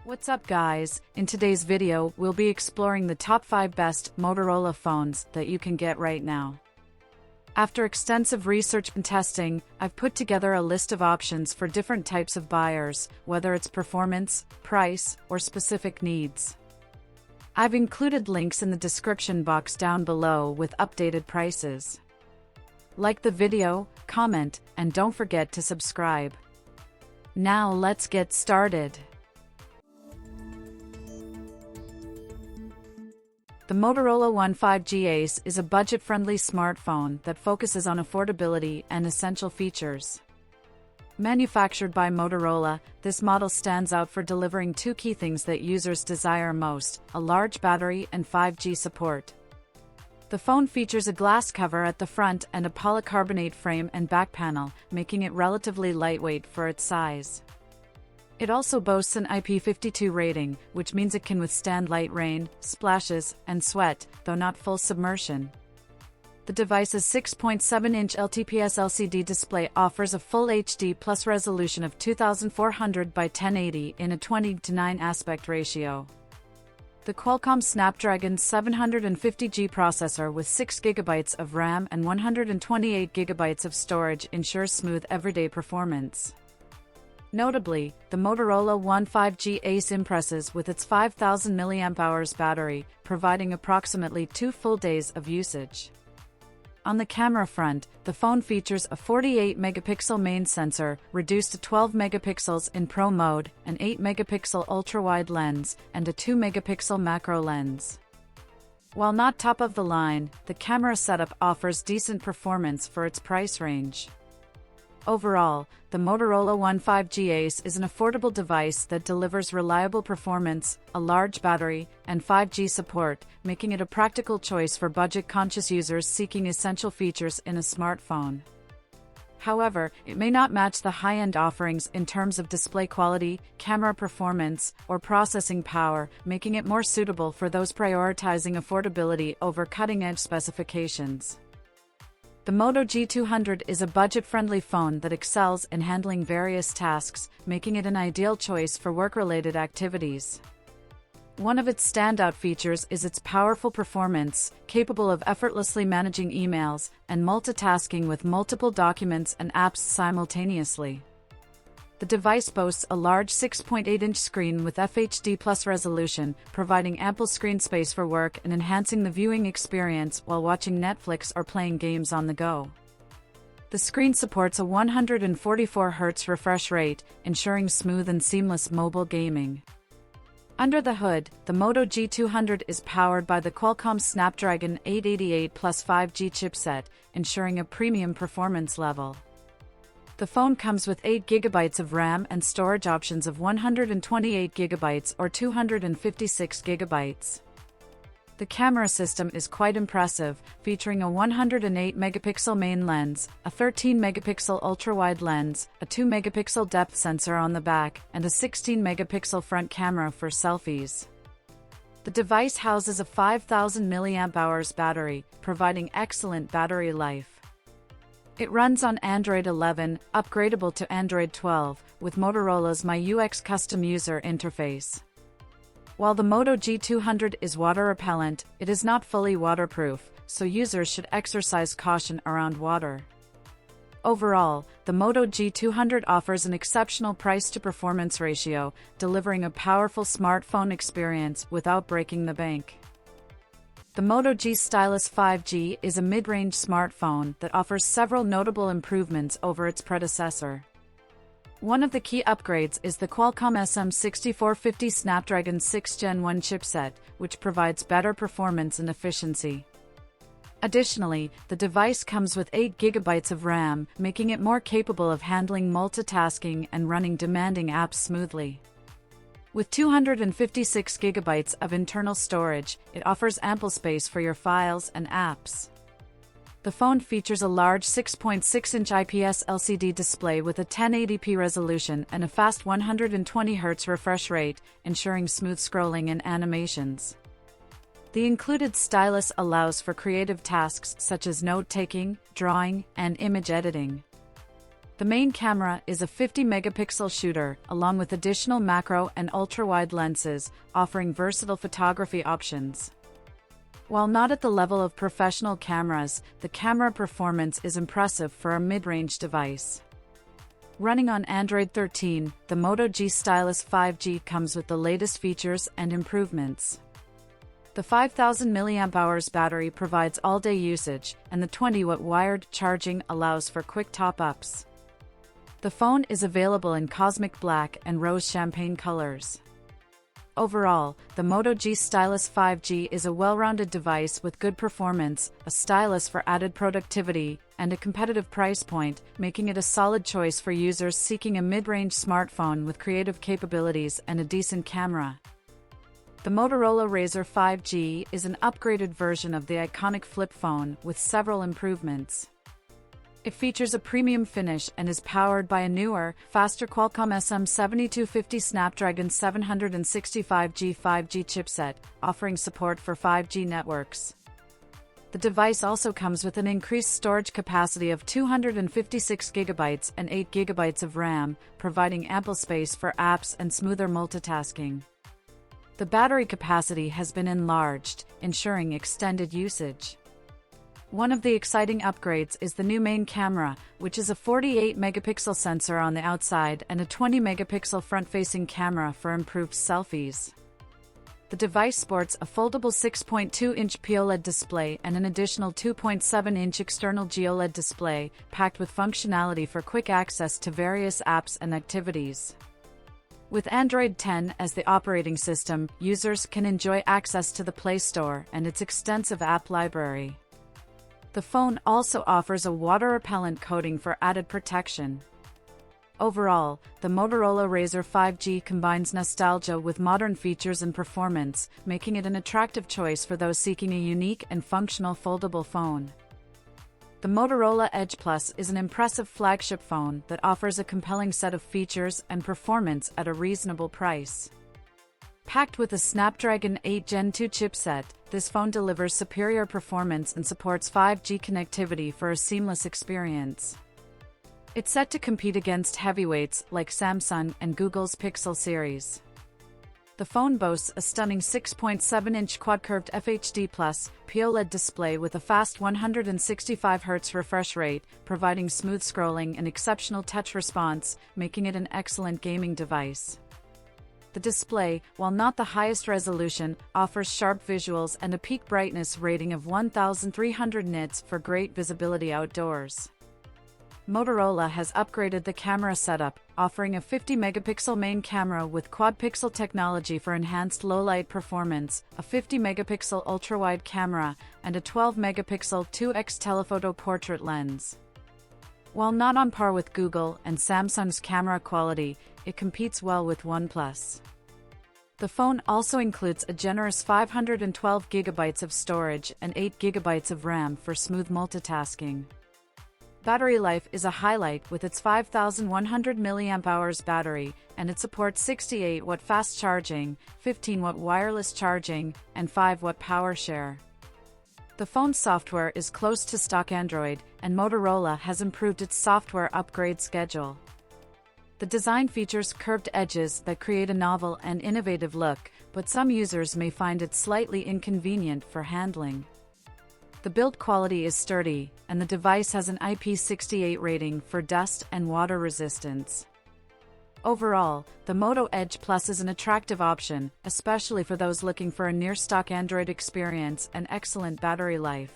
What's up guys, in today's video we'll be exploring the top 5 best Motorola phones that you can get right now. After extensive research and testing, I've put together a list of options for different types of buyers, whether it's performance, price, or specific needs. I've included links in the description box down below with updated prices. Like the video, comment, and don't forget to subscribe. Now let's get started. The Motorola One 5G Ace is a budget-friendly smartphone that focuses on affordability and essential features. Manufactured by Motorola, this model stands out for delivering two key things that users desire most: a large battery and 5G support. The phone features a glass cover at the front and a polycarbonate frame and back panel, making it relatively lightweight for its size. It also boasts an IP52 rating, which means it can withstand light rain, splashes, and sweat, though not full submersion. The device's 6.7-inch LTPS LCD display offers a full HD plus resolution of 2400 by 1080 in a 20:9 aspect ratio. The Qualcomm Snapdragon 750G processor with 6GB of RAM and 128GB of storage ensures smooth everyday performance. Notably, the Motorola One 5G Ace impresses with its 5000 mAh battery, providing approximately 2 full days of usage. On the camera front, the phone features a 48-megapixel main sensor, reduced to 12 megapixels in Pro mode, an 8-megapixel ultra-wide lens, and a 2-megapixel macro lens. While not top of the line, the camera setup offers decent performance for its price range. Overall, the Motorola One 5G Ace is an affordable device that delivers reliable performance, a large battery, and 5G support, making it a practical choice for budget-conscious users seeking essential features in a smartphone. However, it may not match the high-end offerings in terms of display quality, camera performance, or processing power, making it more suitable for those prioritizing affordability over cutting-edge specifications. The Moto G200 is a budget-friendly phone that excels in handling various tasks, making it an ideal choice for work-related activities. One of its standout features is its powerful performance, capable of effortlessly managing emails and multitasking with multiple documents and apps simultaneously. The device boasts a large 6.8-inch screen with FHD plus resolution, providing ample screen space for work and enhancing the viewing experience while watching Netflix or playing games on the go. The screen supports a 144Hz refresh rate, ensuring smooth and seamless mobile gaming. Under the hood, the Moto G200 is powered by the Qualcomm Snapdragon 888 plus 5G chipset, ensuring a premium performance level. The phone comes with 8GB of RAM and storage options of 128GB or 256GB. The camera system is quite impressive, featuring a 108-megapixel main lens, a 13-megapixel ultra-wide lens, a 2-megapixel depth sensor on the back, and a 16-megapixel front camera for selfies. The device houses a 5000 mAh battery, providing excellent battery life. It runs on Android 11, upgradable to Android 12, with Motorola's MyUX custom user interface. While the Moto G200 is water repellent, it is not fully waterproof, so users should exercise caution around water. Overall, the Moto G200 offers an exceptional price-to-performance ratio, delivering a powerful smartphone experience without breaking the bank. The Moto G Stylus 5G is a mid-range smartphone that offers several notable improvements over its predecessor. One of the key upgrades is the Qualcomm SM6450 Snapdragon 6 Gen 1 chipset, which provides better performance and efficiency. Additionally, the device comes with 8GB of RAM, making it more capable of handling multitasking and running demanding apps smoothly. With 256GB of internal storage, it offers ample space for your files and apps. The phone features a large 6.6-inch IPS LCD display with a 1080p resolution and a fast 120Hz refresh rate, ensuring smooth scrolling and animations. The included stylus allows for creative tasks such as note-taking, drawing, and image editing. The main camera is a 50-megapixel shooter, along with additional macro and ultra-wide lenses, offering versatile photography options. While not at the level of professional cameras, the camera performance is impressive for a mid-range device. Running on Android 13, the Moto G Stylus 5G comes with the latest features and improvements. The 5000 mAh battery provides all-day usage, and the 20-watt wired charging allows for quick top-ups. The phone is available in cosmic black and rose champagne colors. Overall, the Moto G Stylus 5G is a well-rounded device with good performance, a stylus for added productivity, and a competitive price point, making it a solid choice for users seeking a mid-range smartphone with creative capabilities and a decent camera. The Motorola Razr 5G is an upgraded version of the iconic flip phone with several improvements. It features a premium finish and is powered by a newer, faster Qualcomm SM7250 Snapdragon 765G 5G chipset, offering support for 5G networks. The device also comes with an increased storage capacity of 256 GB and 8 GB of RAM, providing ample space for apps and smoother multitasking. The battery capacity has been enlarged, ensuring extended usage. One of the exciting upgrades is the new main camera, which is a 48-megapixel sensor on the outside and a 20-megapixel front-facing camera for improved selfies. The device sports a foldable 6.2-inch POLED display and an additional 2.7-inch external GOLED display, packed with functionality for quick access to various apps and activities. With Android 10 as the operating system, users can enjoy access to the Play Store and its extensive app library. The phone also offers a water-repellent coating for added protection. Overall, the Motorola Razr 5G combines nostalgia with modern features and performance, making it an attractive choice for those seeking a unique and functional foldable phone. The Motorola Edge Plus is an impressive flagship phone that offers a compelling set of features and performance at a reasonable price. Packed with a Snapdragon 8 Gen 2 chipset, this phone delivers superior performance and supports 5G connectivity for a seamless experience. It's set to compete against heavyweights like Samsung and Google's Pixel series. The phone boasts a stunning 6.7-inch quad-curved FHD+ POLED display with a fast 165Hz refresh rate, providing smooth scrolling and exceptional touch response, making it an excellent gaming device. The display, while not the highest resolution, offers sharp visuals and a peak brightness rating of 1300 nits for great visibility outdoors. Motorola has upgraded the camera setup, offering a 50-megapixel main camera with quad-pixel technology for enhanced low-light performance, a 50-megapixel ultra-wide camera, and a 12-megapixel 2x telephoto portrait lens. While not on par with Google and Samsung's camera quality, it competes well with OnePlus. The phone also includes a generous 512 GB of storage and 8 GB of RAM for smooth multitasking. Battery life is a highlight with its 5100 mAh battery, and it supports 68-watt fast charging, 15-watt wireless charging, and 5-watt power share. The phone's software is close to stock Android, and Motorola has improved its software upgrade schedule. The design features curved edges that create a novel and innovative look, but some users may find it slightly inconvenient for handling. The build quality is sturdy, and the device has an IP68 rating for dust and water resistance. Overall, the Moto Edge Plus is an attractive option, especially for those looking for a near-stock Android experience and excellent battery life.